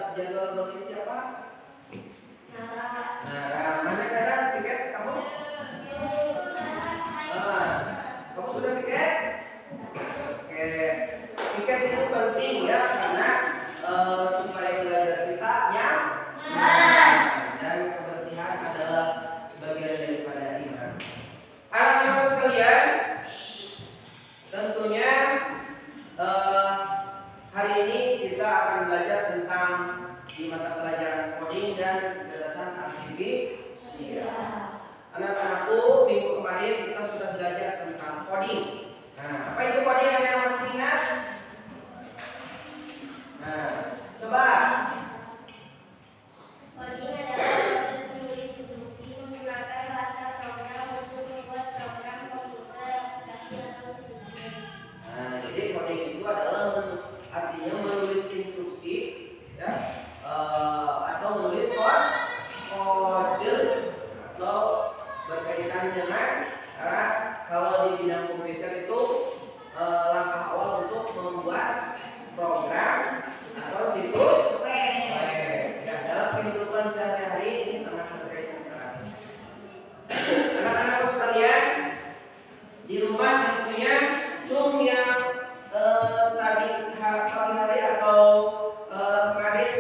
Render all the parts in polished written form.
WhatsApp jadwal booking siapa? Nara. Nara, mana Nara? Tiket kamu? Kamu sudah tiket? Oke, tiket itu penting ya karena supaya belajar kita nyaman dan kebersihan adalah sebagian daripada iman. Anak-anak sekalian, tentunya hari ini kita akan belajar tentang di mata pelajaran coding dan kecerdasan artifisial. Anak-anakku, minggu kemarin kita sudah belajar tentang coding. Nah, apa itu coding? Ada yang masih ingat? Nah, coba. Coding adalah proses menulis instruksi menggunakan bahasa program untuk membuat program komputer, aplikasi atau situs web. Nah, jadi coding itu adalah artinya menulis instruksi, ya, atau menulis kode atau berkaitan dengan kalau di bidang komputer itu langkah awal untuk membuat program atau situs web. Ya, dalam kehidupan sehari-hari ini sangat berkaitan erat. Anak-anak sekalian, di rumah tentunya Cung yang tadi pagi hari atau kemarin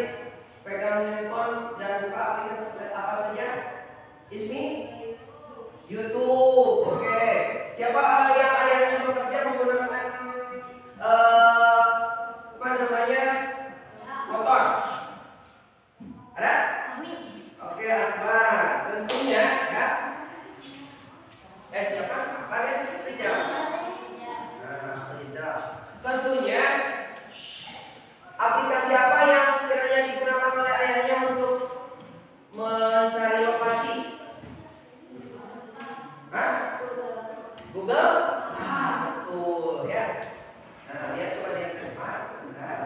pegang handphone dan buka aplikasi apa saja? Ismi? YouTube. Oke. Siapa yang ayahnya bekerja menggunakan apa namanya? Motor? Ada? Oke, Akbar. Tentunya ya. Siapa? Akbar ya? Rizal. Nah, Rizal. Tentunya aplikasi apa yang kiranya digunakan oleh ayahnya untuk mencari lokasi? Google? Betul ya. Nah, lihat coba lihat ke depan sebentar.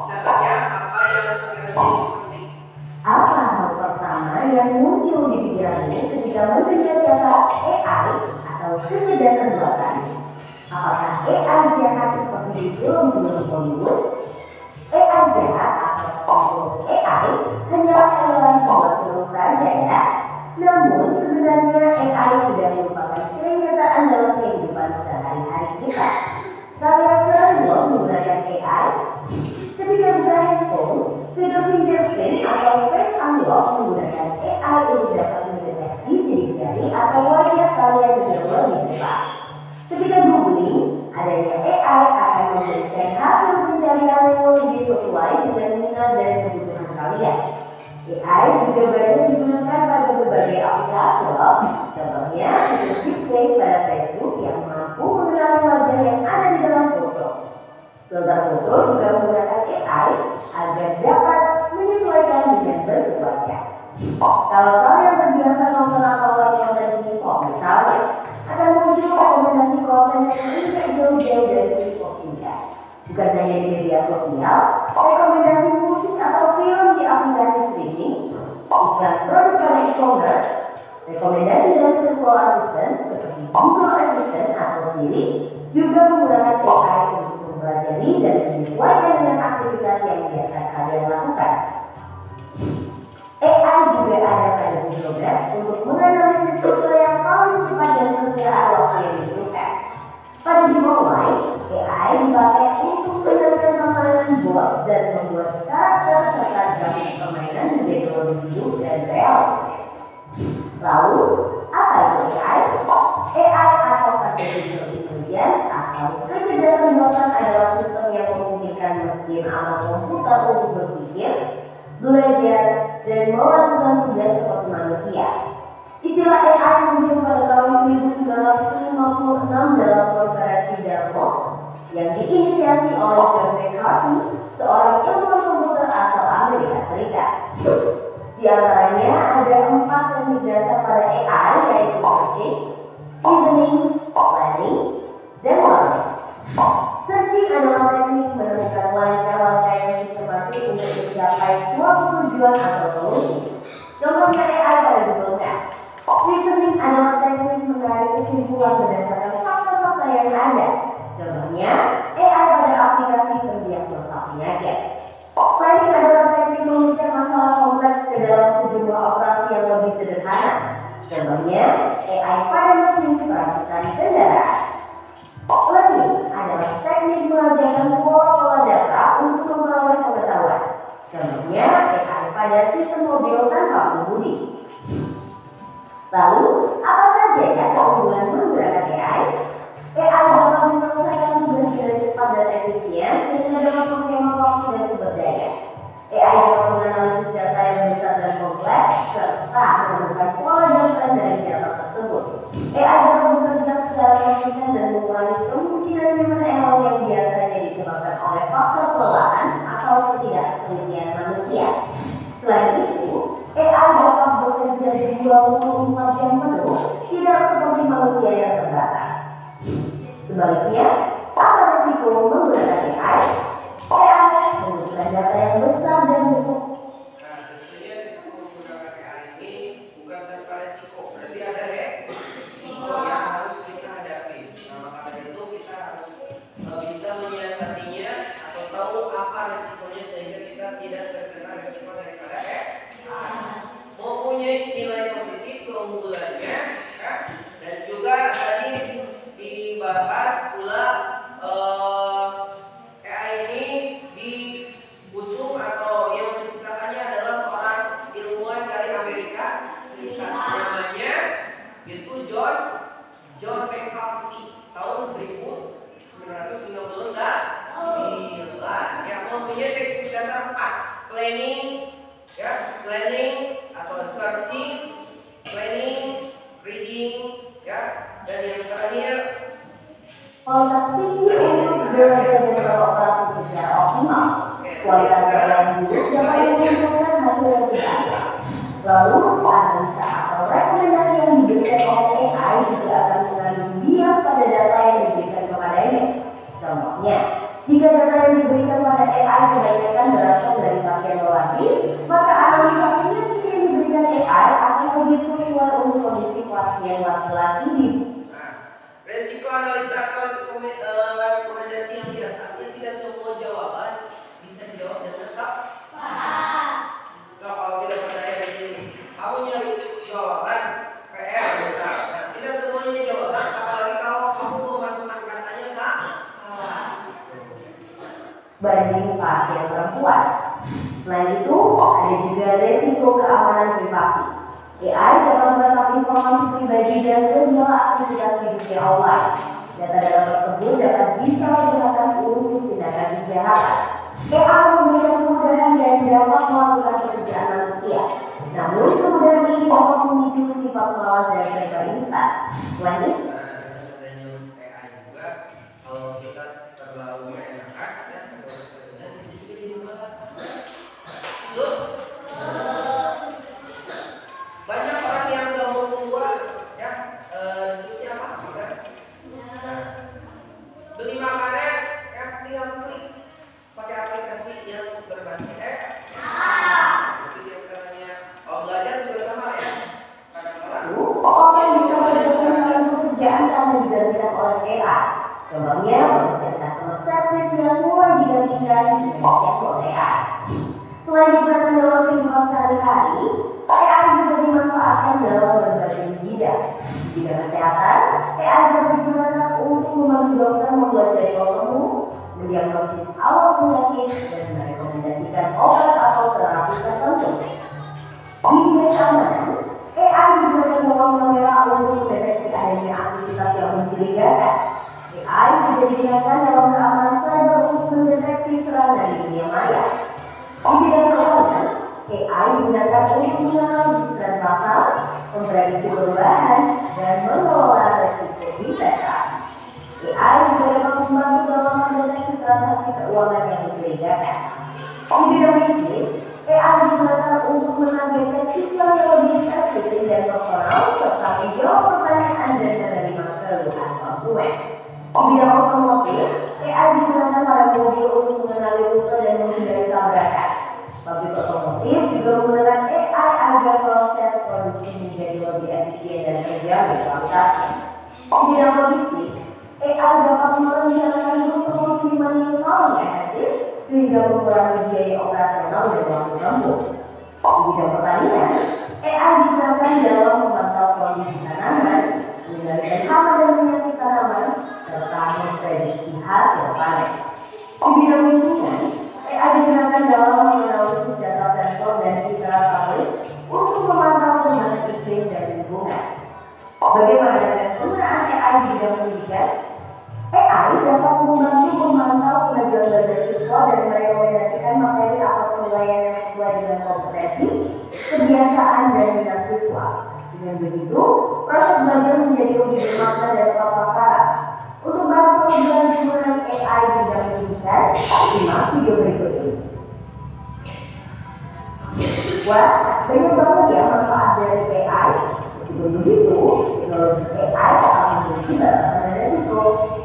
Catat ya, apa yang sekiranya penting. Apa hal pertama yang muncul di pikiranmu ketika mendengar kata AI atau kecerdasan buatan? Apakah AI jahat seperti di film-film Hollywood? AI jahat atau AI hanyalah hewan pembuat film saja ya. Namun sebenarnya AI sudah merupakan kenyataan dalam kehidupan sehari-hari kita. Kalian sering menggunakan AI? Ketika buka handphone, fitur fingerprint atau face unlock menggunakan AI untuk dapat mendeteksi sidik jari atau wajah kalian yang lebih cepat. Ketika googling, adanya AI akan memberikan hasil pencarian yang lebih sesuai dengan minat dan kebutuhan kalian. AI juga banyak digunakan pada berbagai aplikasi loh. Contohnya untuk deepfake pada Facebook yang mampu mengenali wajah yang ada di dalam foto. Filter foto juga menggunakan AI agar dapat menyesuaikan dengan bentuk wajah. Kalau kalian terbiasa nonton atau like konten K-pop misalnya, akan muncul rekomendasi konten yang tidak jauh-jauh dari K-pop juga. Bukan hanya di media sosial, rekomendasi musik atau film di aplikasi streaming, iklan produk pada e-commerce, rekomendasi dari virtual assistant seperti Google Assistant atau Siri juga menggunakan AI untuk mempelajari dan menyesuaikan dengan aktivitas yang biasa kalian lakukan. AI juga ada pada Google Maps untuk menganalisis rute yang paling cepat dan perkiraan waktu yang dibutuhkan. Pada game online, AI dipakai untuk menentukan permainan bot dan membuat karakter serta grafis permainan menjadi lebih hidup dan realistis. Lalu, apa itu AI? AI atau Artificial Intelligence atau kecerdasan buatan adalah sistem yang memungkinkan mesin atau komputer untuk berpikir, belajar, dan melakukan tugas seperti manusia. Istilah AI muncul pada tahun 1956 dalam konferensi Dartmouth yang diinisiasi oleh John McCarthy, seorang ilmuwan komputer asal Amerika Serikat. Di antaranya ada 4 teknik dasar pada AI, yaitu searching, reasoning, planning, dan learning. Searching adalah teknik menemukan langkah-langkah yang sistematis untuk mencapai suatu tujuan atau solusi. Contohnya AI pada Google Maps. Reasoning adalah teknik menarik kesimpulan berdasarkan fakta-fakta yang ada. Contohnya AI pada aplikasi pendiagnosa penyakit. Planning adalah teknik memecah masalah kompleks ke dalam sejumlah operasi yang lebih sederhana. Contohnya AI pada mesin perakitan kendaraan. Learning adalah teknik mengajarkan pola-pola data untuk memperoleh pengetahuan. Contohnya AI pada sistem mobil tanpa pengemudi. Lalu, apa saja ya keunggulan menggunakan AI? AI dapat menyelesaikan tugas dengan cepat dan efisien sehingga dapat menghemat waktu dan sumber daya. AI dapat menganalisis data yang besar dan kompleks serta menemukan pola dan tren dari data tersebut. AI dapat bekerja secara konsisten dan mengurangi kemungkinan human error yang biasanya disebabkan oleh faktor kelelahan atau ketidaktelitian manusia. Selain itu, AI dapat bekerja 24 jam penuh, tidak seperti manusia yang terbatas. Sebaliknya, apa risiko menggunakan AI? AI membutuhkan data yang besar dan bentuk. Nah, tentunya kita menggunakan AI ini bukan tanpa resiko. Berarti ada resiko yang harus kita hadapi. Nah, maka dari itu kita harus bisa menyiasatinya atau tahu apa resikonya sehingga kita tidak terkena resiko daripada AI. Mempunyai nilai positif keunggulannya, ya, dan juga tadi dibahas pula AI ini diusung atau yang menciptakannya adalah seorang ilmuwan dari Amerika Serikat, namanya itu John McCarthy tahun 1999 yang mempunyai teknik dasar 4: planning atau searching, planning, reading, ya, dan yang terakhir Kualitas tinggi untuk belajar dan beroperasi secara optimal. Kualitas data yang buruk dapat menimbulkan hasil yang tidak baik. Lalu, analisa atau rekomendasi yang diberikan oleh AI juga akan mengandung bias pada data yang diberikan kepadanya. Contohnya, jika data yang diberikan pada AI kebanyakan berasal dari pasien lelaki, maka analisa penyakit yang diberikan AI akan lebih sesuai untuk kondisi pasien laki-laki di resiko analisa atau rekomendasi yang biasanya tidak semua jawaban bisa dijawab dengan tepat. So, kalau tidak percaya di sini, kamu nyari jawaban PR besar. Nah, tidak semuanya jawaban, apalagi kalau kamu memasukkan katanya salah. banding pasien perempuan. Selain itu, ada juga resiko keamanan privasi. AI dapat merekam informasi pribadi dan segala aktivitas di dunia online. Data-data tersebut dapat disalahgunakan untuk tindakan kejahatan. AI memberikan kemudahan dan dapat melakukan pekerjaan manusia, manusia. Namun kemudahan ini dapat memicu sifat malas dan serba instan. Lanjut. AI juga kalau kita terlalu masyarakat ya sebenarnya itu jadi malas. Betul? Banyak orang yang nggak mau keluar ya disuruhnya apa kan? Beli makanan ya tinggal klik pakai aplikasi yang berbasis app. Itu yang katanya kalau belajar juga sama ya. Kadang-kadang Orang bisa bergabung dalam pekerjaan karena digantikan oleh AI. Contohnya, pekerjaan customer service yang mulai digantikan dengan oleh AI. Selain digunakan dalam kehidupan sehari-hari, AI juga dimanfaatkan dalam berbagai bidang. Di bidang kesehatan, AI dapat digunakan untuk membantu dokter membuat jadwal temu, mendiagnosis awal penyakit, dan merekomendasikan obat atau terapi tertentu. Di bidang keamanan, AI digunakan dalam kamera untuk mendeteksi adanya aktivitas yang mencurigakan. AI juga digunakan dalam keamanan cyber untuk mendeteksi serangan di dunia maya. Di bidang keuangan, AI digunakan untuk menganalisis tren pasar, memprediksi perubahan, dan mengelola risiko investasi. AI juga dapat membantu dalam mendeteksi transaksi keuangan yang mencurigakan. Di bidang bisnis, AI digunakan untuk menargetkan iklan yang lebih spesifik dan personal serta menjawab pertanyaan dan menerima keluhan konsumen. Di bidang otomotif, AI digunakan pada mobil untuk mengenali rute dan menghindari tabrakan. Pabrik otomotif juga menggunakan AI agar proses produksi menjadi lebih efisien dan terjamin kualitasnya. Di bidang logistik, AI dapat merencanakan rute pengiriman yang paling efektif sehingga mengurangi biaya operasional dan waktu tempuh. Di bidang pertanian, AI digunakan dalam memantau kondisi tanaman, mengendalikan hama dan penyakit tanaman, serta memprediksi hasil panen. Di bidang lingkungan, AI digunakan dalam menganalisis data sensor dan citra satelit untuk memantau perubahan iklim dan lingkungan. Bagaimana dengan penggunaan AI di bidang pendidikan? AI dapat membantu memantau kemajuan belajar siswa dan merekomendasikan materi atau penilaian yang sesuai dengan kompetensi, kebiasaan, dan minat siswa. Dengan begitu, proses belajar menjadi lebih bermakna dan tepat sasaran. Untuk bahas lebih lanjut mengenai AI di bidang pendidikan, simak video berikut ini. Wah, banyak banget ya manfaat dari AI. Meskipun begitu, teknologi AI akan memiliki batasan dan resiko.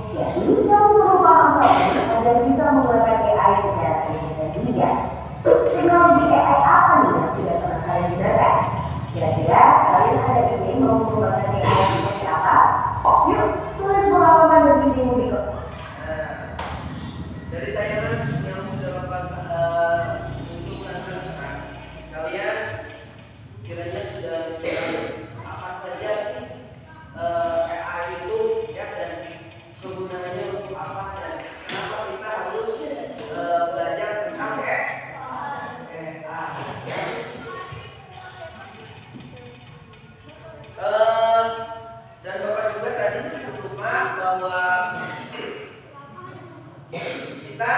Jadi, kamu perlu paham agar bisa menggunakan AI secara kritis dan bijak. Teknologi AI apa nih yang sudah pernah kalian gunakan? Kira-kira kalian ada ide mau menggunakan AI seperti apa? Yuk, tulis pengalaman dan idemu berikut. Dari tayangan yang sudah Bapak munculkan barusan, kalian kiranya sudah mengenal apa saja sih AI itu ya, dan kegunaannya untuk apa dan kenapa kita harus belajar tentang AI. Dan Bapak juga tadi sedikit lupa bahwa kita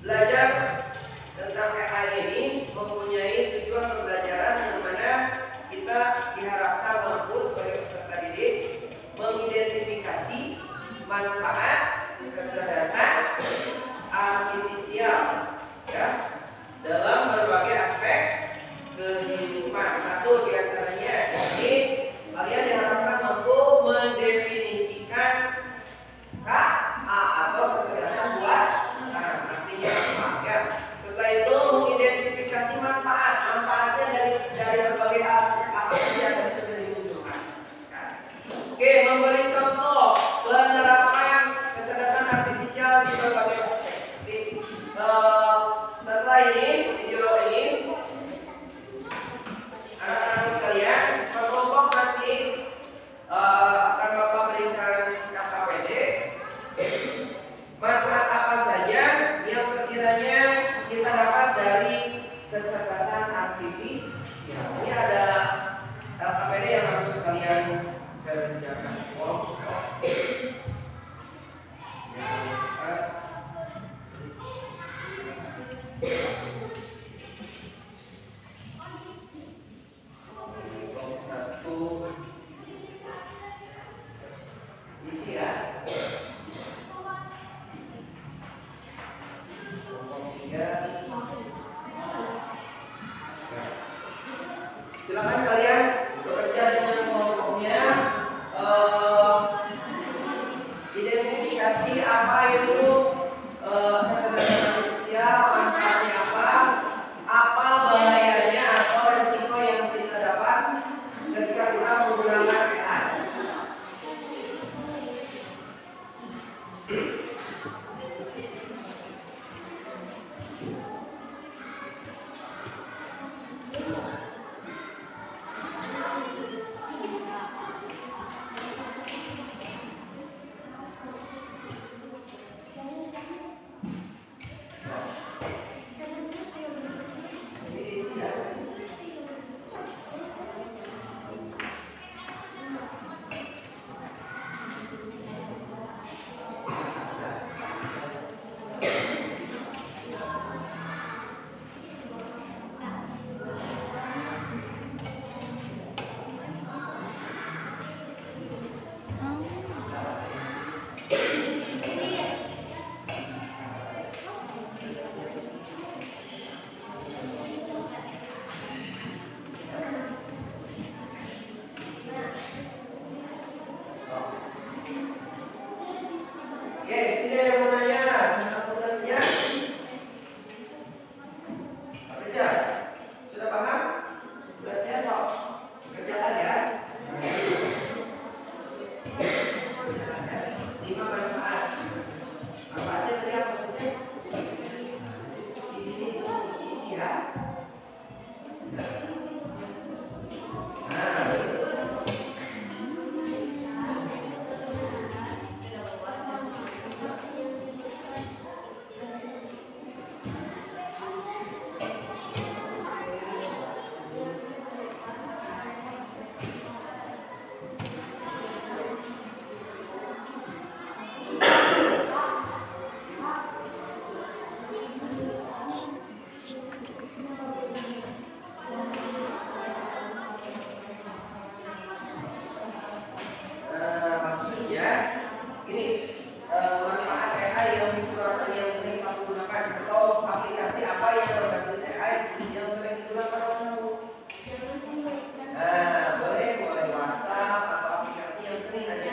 belajar tentang AI ini mempunyai tujuan pembelajaran yang mana kita diharapkan mampu sebagai peserta didik mengidentifikasi manfaat kecerdasan artifisial ya dalam berbagai aspek kehidupan. Satu diantaranya ini kalian diharapkan mampu mendefinisikan atau kecerdasan buatan, artinya apa ya? Setelah itu mengidentifikasi manfaatnya dari berbagai aspek apa saja yang tadi sudah dimunculkan. Oke, memberi contoh penerapan kecerdasan artifisial di berbagai aspek. Setelah ini video ini anak-anak sekalian berkelompok nanti akan Bapak berikan KKPD manfaat apa saja yang sekiranya kita dapat dari kecerdasan artifisial. Ini ada KKPD yang harus kalian kerjakan. Jangan lupa Silakan kalian bekerja dengan kelompoknya. Identifikasi apa itu kecerdasan artifisial, manfaatnya apa bahayanya atau resiko yang kita dapat ketika kita menggunakan AI. Oke, di sini ada yang mau nanya tentang tugasnya. Pak Reza, sudah paham? Tugasnya sok kerjakan ya. 5 manfaat. Manfaatnya tadi apa saja? Di sini isi ya. Nah, maksudnya ini manfaat AI yang sering kamu gunakan atau aplikasi apa yang berbasis AI yang sering digunakan oleh kamu. Boleh WhatsApp atau aplikasi yang sering aja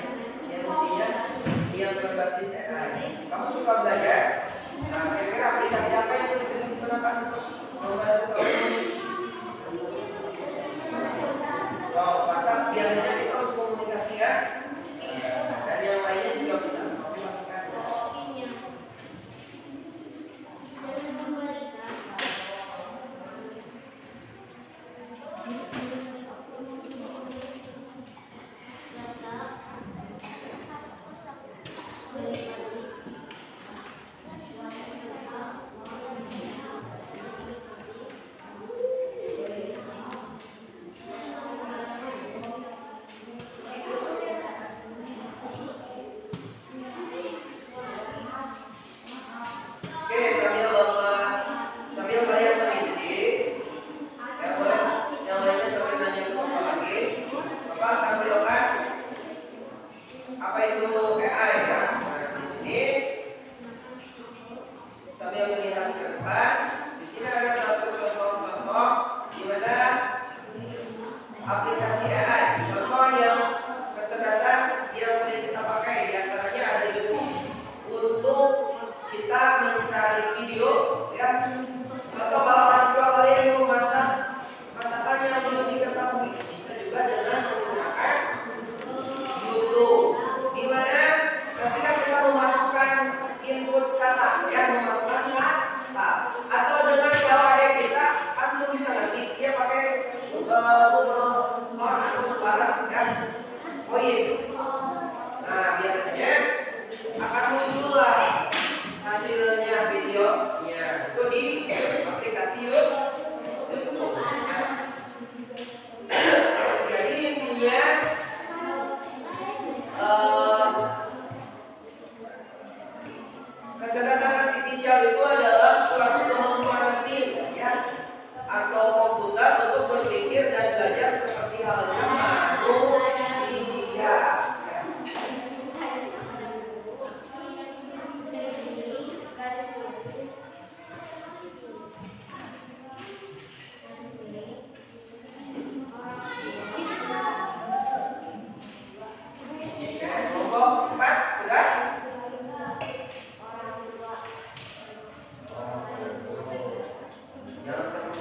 yang intinya yang berbasis AI. Kamu suka belajar? Nah, kira-kira aplikasi apa yang sering digunakan untuk membantu kamu menulis? WhatsApp biasanya kita untuk komunikasi ya. Dan yang lainnya juga bisa masukkan. Oke, sambil kalian mengisi, ya boleh yang lainnya sambil nanya ke Bapak lagi. Bapak akan tampilkan apa itu AI ya. Nah, di sini sambil melihat ke depan, di sini ada satu contoh-contoh di mana aplikasi AI. Contoh yang kecerdasan yang sering kita pakai, di antaranya ada YouTube untuk kita mencari video ya. Contoh kalau orang tua kalian mau masak masakan yang belum diketahui, bisa juga dengan menggunakan YouTube. Dimana ketika kita memasukkan input kata, ya memasukkan kata, atau dengan kalau ada kita, kan bisa nanti dia pakai sound atau suara ya, voice. Nah biasanya akan muncullah hasilnya videonya itu di aplikasi YouTube. Jadi intinya kecerdasan artifisial itu adalah suatu kemampuan mesin ya atau komputer untuk berpikir dan belajar seperti halnya manusia.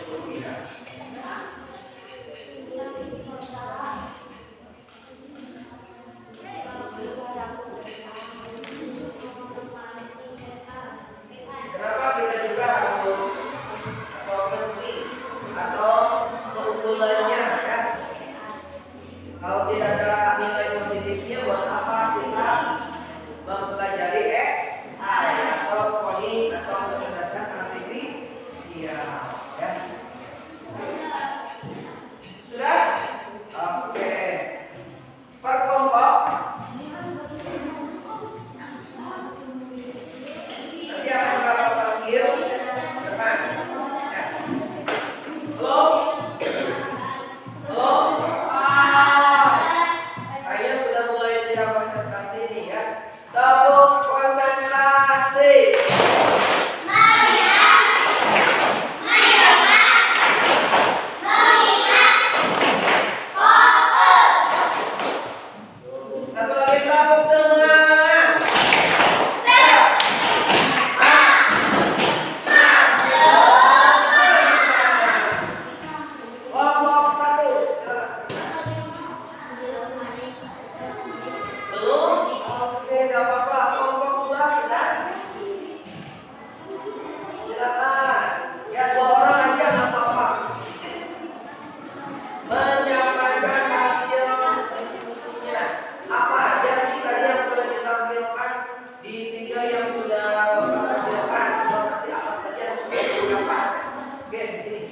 Iya. Kenapa kita juga harus atau penting atau keunggulannya ya? Kalau tidak ada nilai positifnya, buat apa kita mempelajari AI atau coding atau kecerdasan artifisial ya? Sudah? Oke. Per kelompok. Nanti akan Bapak panggil depan. Ya. Halo? Halo? Kayaknya sudah mulai tidak konsentrasi nih ya. Tepuk konsentrasi. Satu lagi tepuk semangat. Kelompok satu. Belum? Oke, gak apa-apa. Kelompok 2 sudah. Silakan. Ya 2 orang aja gak apa-apa. Menyampaikan hasil diskusinya. Apa aja sih tadi yang sudah ditampilkan di 3 yang sudah Bapak tampilkan? Lokasi apa saja yang sudah digunakan? Oke, di sini.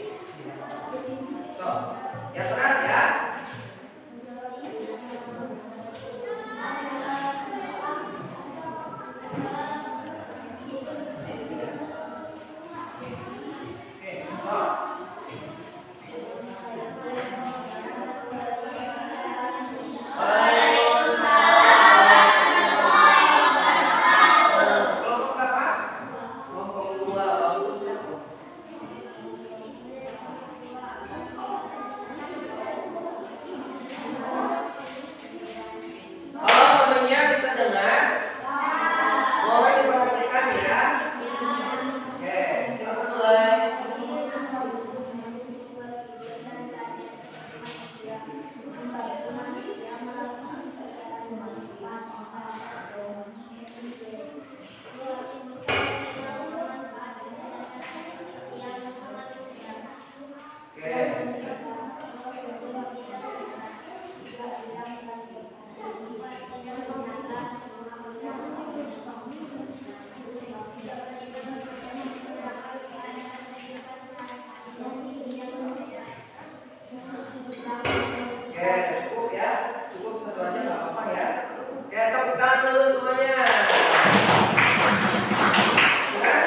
So, yang keras ya. Oke, so. Kelompok berapa? Kelompok 2, bagus ya. Kalau temennya bisa dengar, boleh diperhatikan ya. Oke, silakan mulai. Oke, cukup ya. Cukup satu aja nggak apa-apa ya. Oke, tepuk tangan dulu semuanya. Bukan?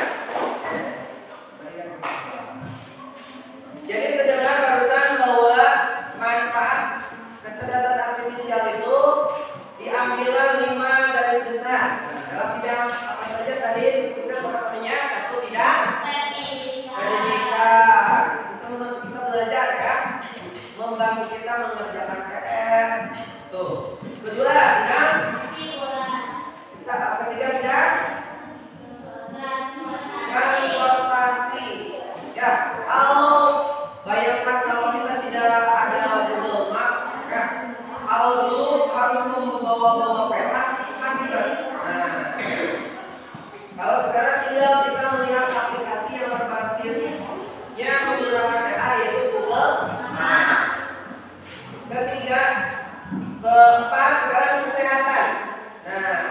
Jadi terdengar barusan bahwa manfaat kecerdasan artifisial itu diambil 5 garis besar. Dalam bidang apa saja tadi disebutkan sepertinya 1 bidang pendidikan. Bisa membantu kita belajar ya, membantu kita mengerjakan PR. Tuh. Kedua bidang ketiga bidang transportasi. Ya, kalau bayangkan kalau kita tidak ada Google Map, ya, kalau dulu harus membawa peta kan tidak. Nah, kalau sekarang tinggal kita melihat aplikasi yang berbasisnya menggunakan AI yaitu Google Map. Ketiga, keempat sekarang kesehatan. Nah,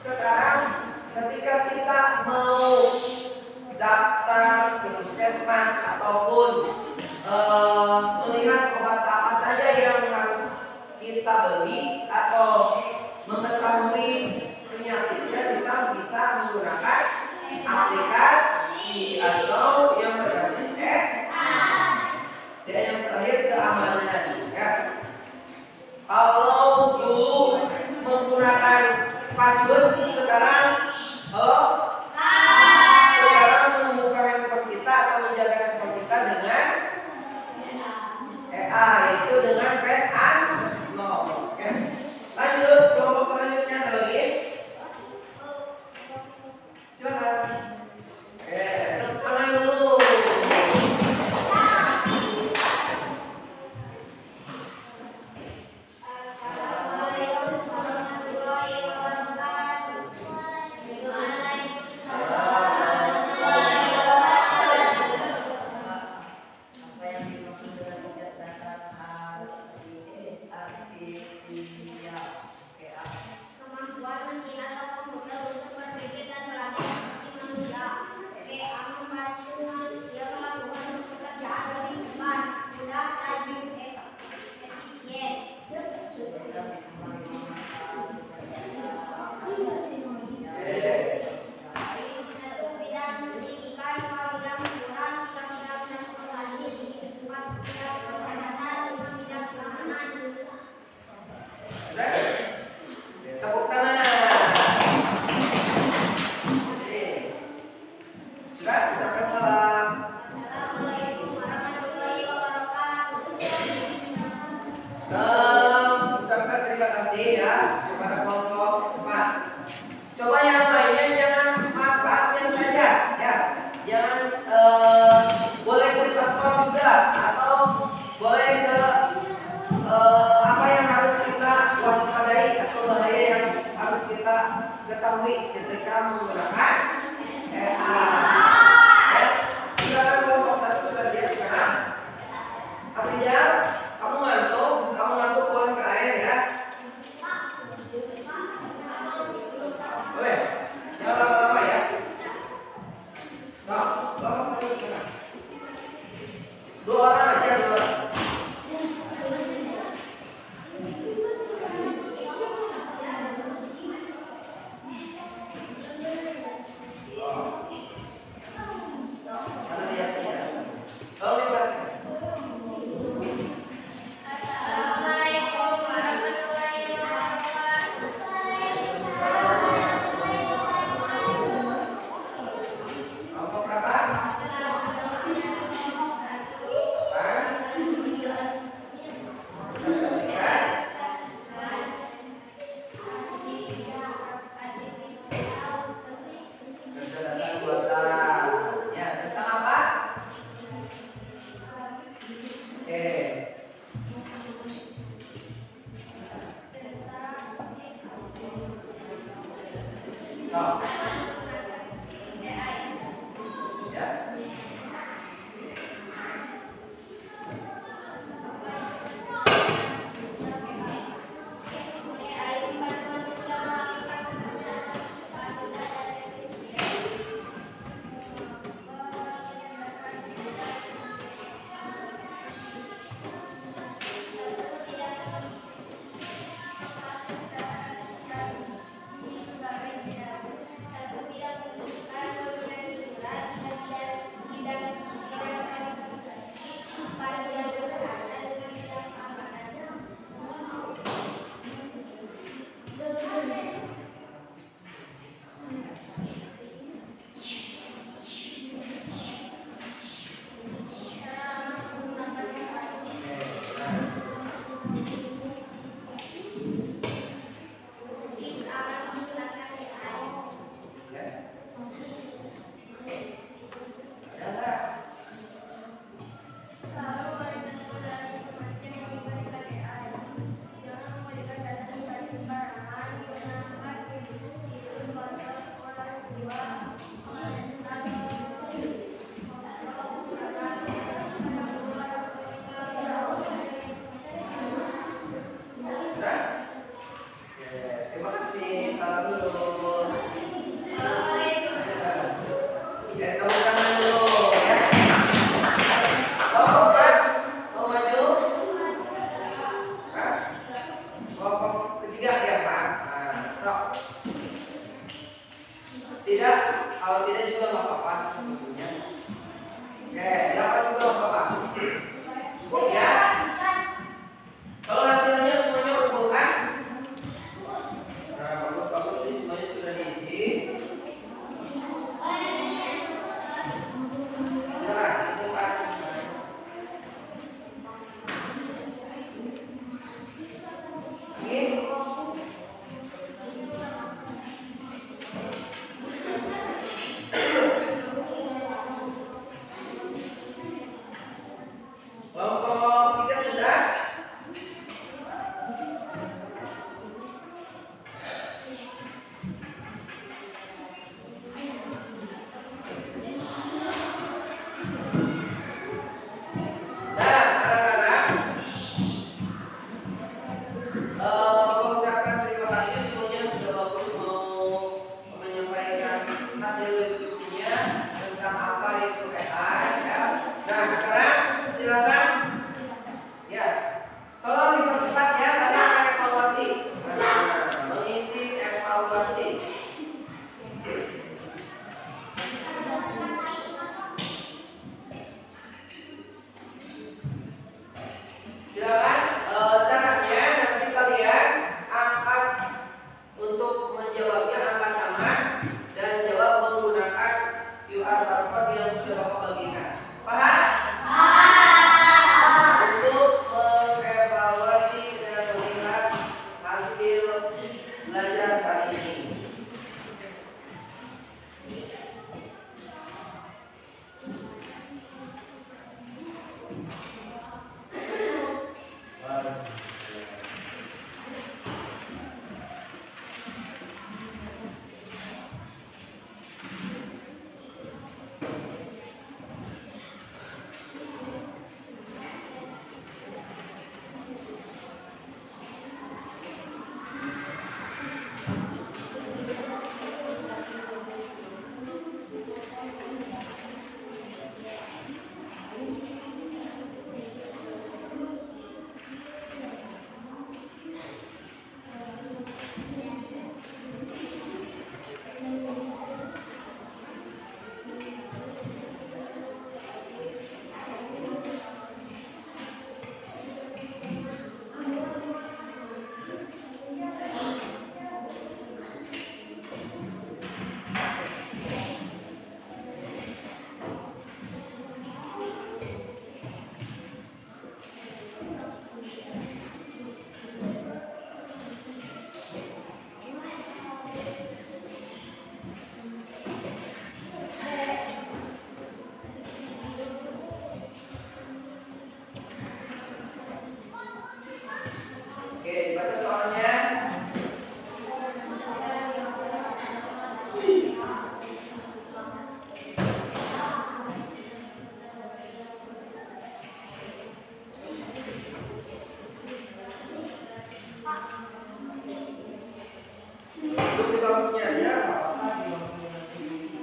sekarang ketika kita mau daftar ke puskesmas ataupun melihat obat apa saja yang harus kita beli atau mengetahui penyakitnya, kita bisa menggunakan aplikasi atau yang berbasis AI. Dan yang terakhir keamanan ya. Kalau dulu menggunakan password, sekarang sekarang membuka handphone kita atau menjaga handphone kita dengan AI, yaitu dengan face unlock. Oke. Lanjut kelompok selanjutnya ada lagi. Silakan. Oke, tepuk tangan dulu. atau boleh ke apa yang harus kita waspadai atau bahaya yang harus kita ketahui ketika menggunakan EA. Silakan kelompok 1 sudah siap sekarang. Artinya kamu ngantuk pulang ke air ya. Boleh? Jangan lama-lama ya. Nah, kelompok 1 sekarang. 2 orang aja, 2 orang. Sana lihatnya ya. Kalau diperhatikan. Assalamualaikum warahmatullahi Kelompok berapa? Kan? Oke, dibaca soalnya. Duduk di bangkunya aja, nggak apa-apa di bangkunya masing-masing.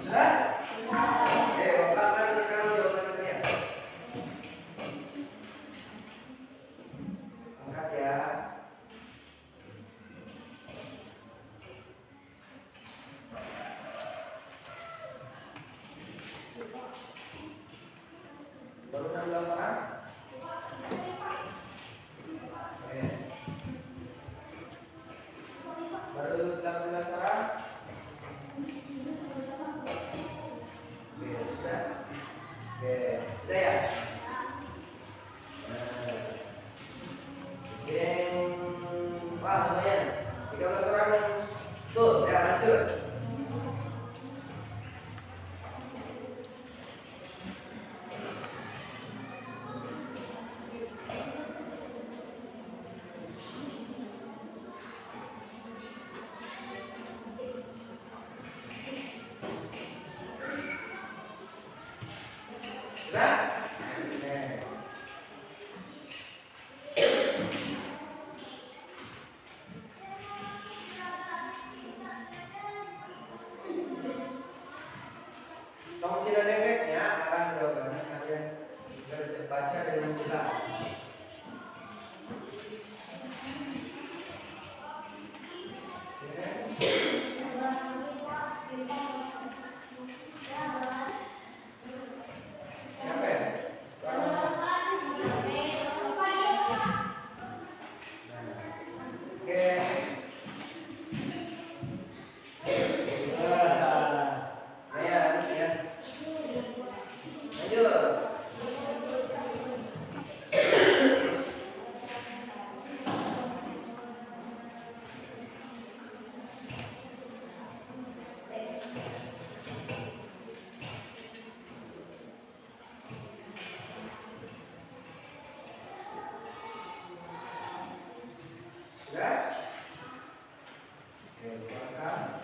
Sudah? Oke, Bapak nanti kamu jawabannya. Angkat ya. Baru 16 orang? Oke. Baru 18 orang? Oke, sudah. Oke, sudah ya? Nah. Yang wah lumayan 13 orang tuh ya lanjut. Sudah? Oke. Tolong sila dewek ya, arah jawabannya kalian baca dengan jelas. Siapa ya? Oke. Ya, ya. Lanjut. Sudah? Oke, buatkan.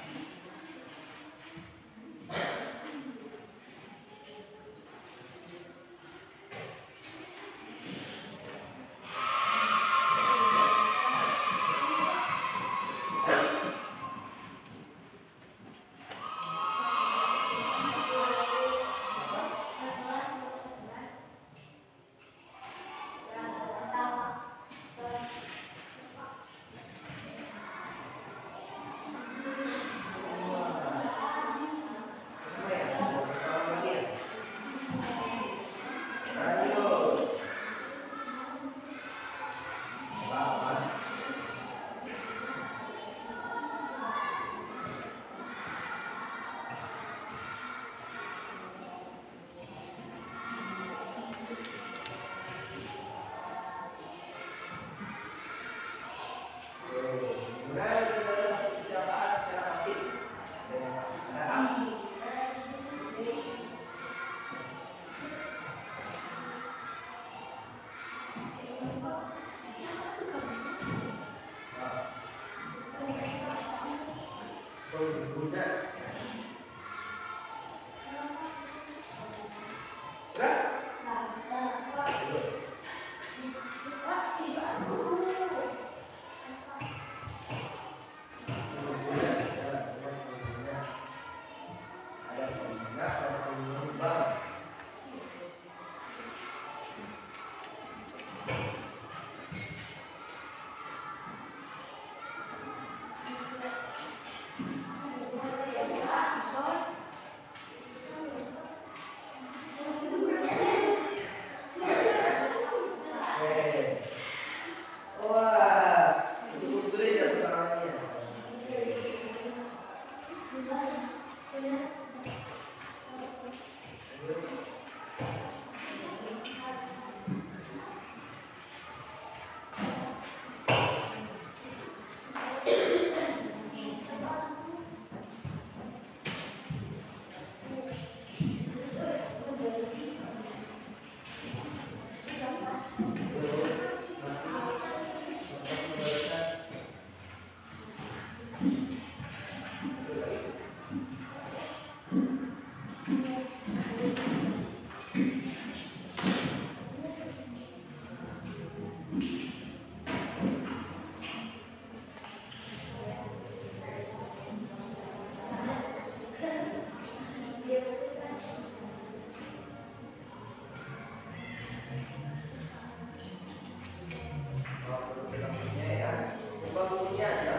pengguna. Sudah? Ada pengguna, ada penyumbang. Wah, cukup sulit ya sebenarnya. Bukunya ya, coba bukunya aja.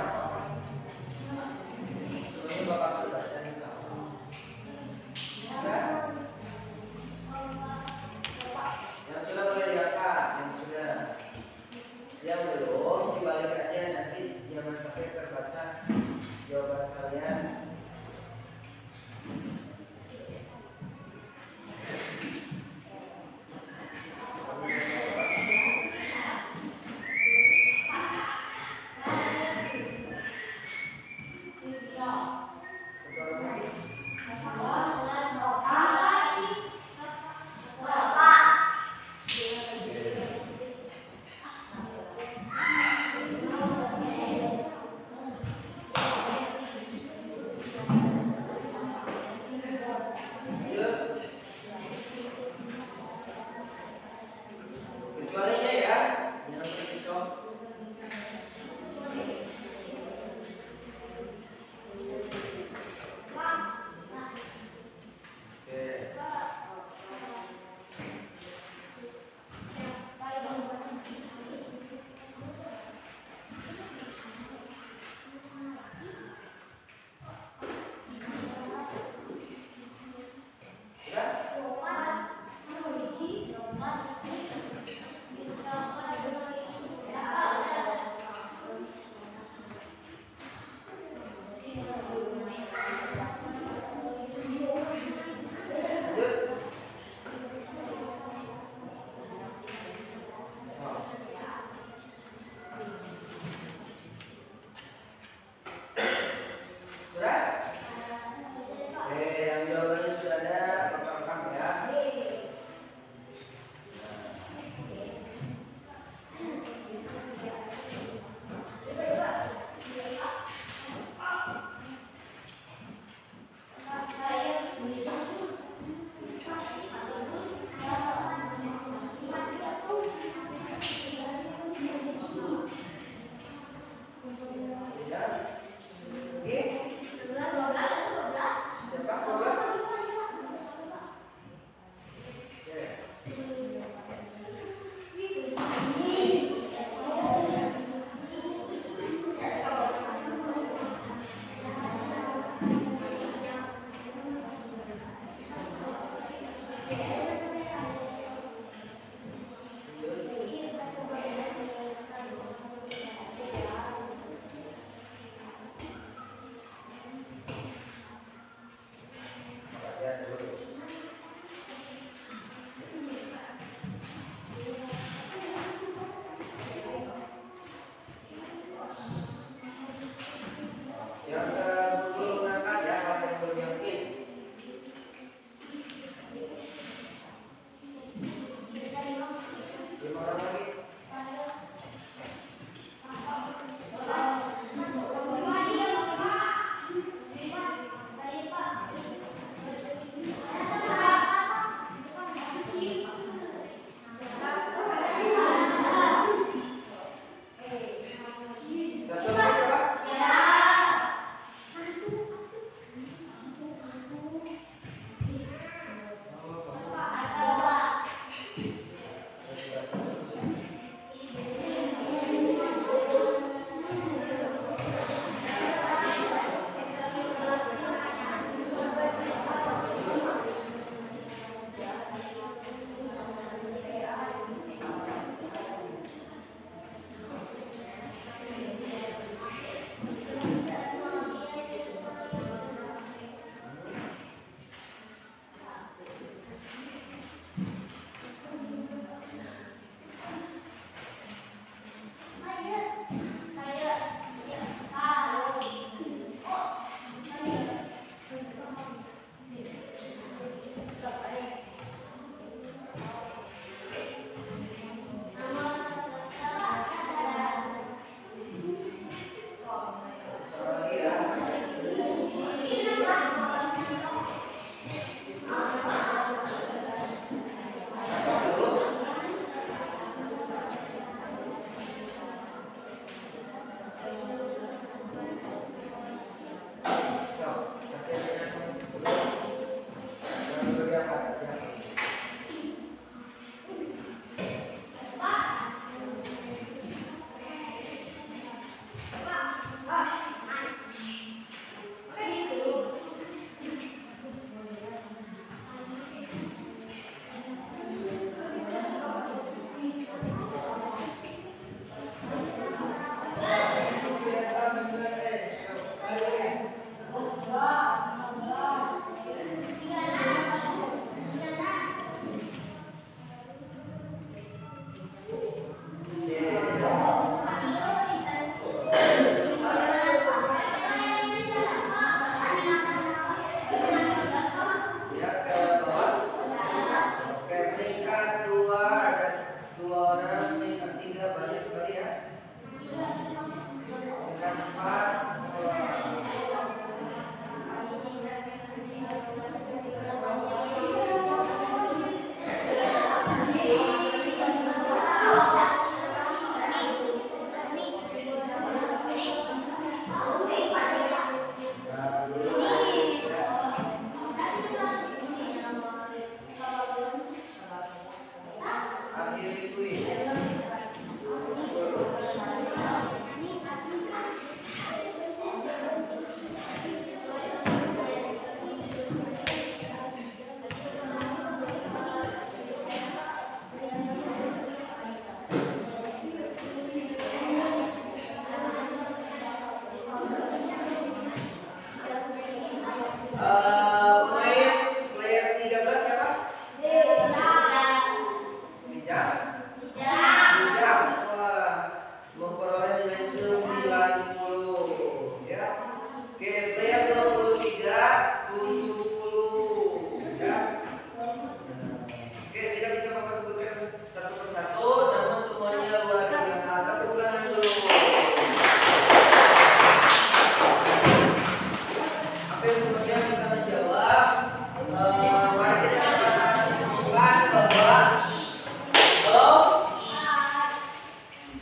Sebelumnya bapak tuh baca di sana. Sudah? Yang sudah boleh diangkat, yang sudah. Yang belum dibalik aja nanti jangan sampai terbaca jawaban kalian.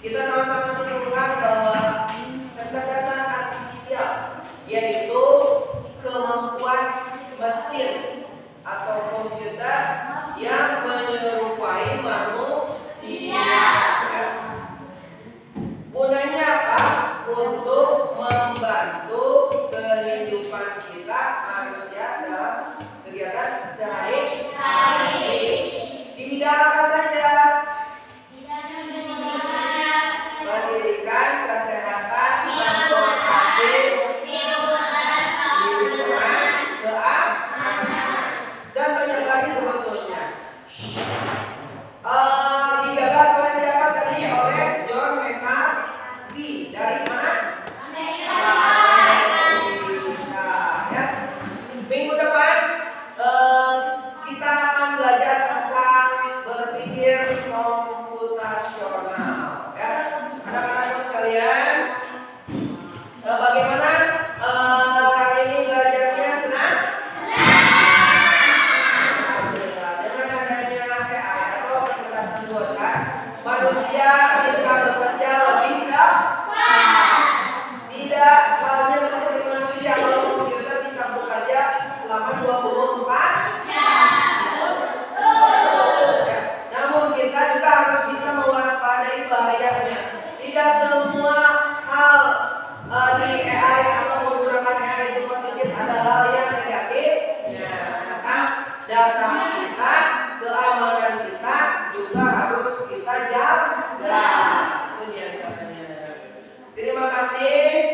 Kita sama-sama sebutkan bahwa kecerdasan artifisial yaitu kemampuan mesin atau komputer yang menyerupai manusia. Gunanya apa? Untuk membantu kehidupan kita manusia dalam kegiatan sehari-hari. Di bidang apa saja? Pendidikan, kesehatan, transportasi, lingkungan, keamanan, dan banyak lagi sebetulnya. Digagas oleh siapa tadi? Oleh John McAfee. Dari mana? Amerika. Ya. Minggu depan kita akan belajar tentang berpikir komputasional. Ya. Anak-anakku sekalian, bagaimana hari ini belajarnya? Senang? Dengan adanya AI atau kecerdasan buatan, manusia bisa bekerja lebih cepat. Tidak halnya seperti manusia, kalau komputer bisa bekerja selama 24 jam. Ya. Namun kita juga harus bisa mewaspadai bahayanya. Tidak semua hal di AI atau menggunakan AI itu positif, ada hal yang negatif. Ya, tentang data kita, keamanan kita juga harus kita jaga. Itu dia katanya. Terima kasih.